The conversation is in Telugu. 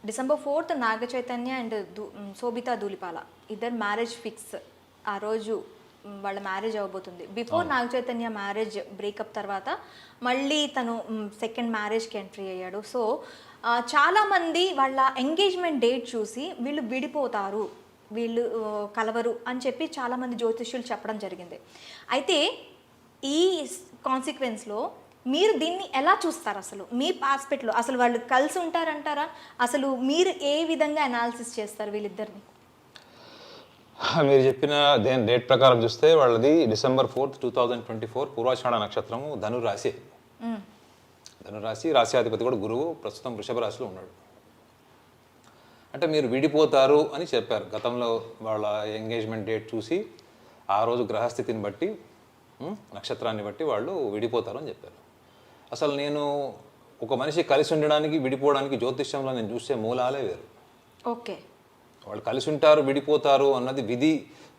December 4th Naga Chaitanya and Sobhita Dhulipala ఇద్దరు మ్యారేజ్ ఫిక్స్. ఆ రోజు వాళ్ళ మ్యారేజ్ అవ్వబోతుంది. Before Naga Chaitanya marriage breakup తర్వాత మళ్ళీ తను సెకండ్ మ్యారేజ్కి ఎంట్రీ అయ్యాడు. సో చాలామంది వాళ్ళ ఎంగేజ్మెంట్ డేట్ చూసి వీళ్ళు విడిపోతారు, వీళ్ళు కలవరు అని చెప్పి చాలామంది జ్యోతిష్యులు చెప్పడం జరిగింది. అయితే ఈ కాన్సిక్వెన్స్లో మీరు దీన్ని ఎలా చూస్తారు? అసలు మీ ఆస్పెక్ట్లో అసలు వాళ్ళు కలిసి ఉంటారంటారా? అసలు మీరు ఏ విధంగా అనాలిసిస్ చేస్తారు వీళ్ళిద్దరిని? మీరు చెప్పిన డేట్ ప్రకారం చూస్తే వాళ్ళది December 4th, 2024 పూర్వాషాఢ నక్షత్రము ధనురాశి. ధనురాశి రాశ్యాధిపతి కూడా గురువు, ప్రస్తుతం వృషభ రాశిలో ఉన్నాడు. అంటే మీరు విడిపోతారు అని చెప్పారు. గతంలో వాళ్ళ ఎంగేజ్మెంట్ డేట్ చూసి ఆ రోజు గ్రహస్థితిని బట్టి నక్షత్రాన్ని బట్టి వాళ్ళు విడిపోతారు అని చెప్పారు. అసలు నేను ఒక మనిషి కలిసి ఉండడానికి విడిపోవడానికి జ్యోతిష్యంలో నేను చూసే మూలాలే వేరు. ఓకే, వాళ్ళు కలిసి ఉంటారు విడిపోతారు అన్నది విధి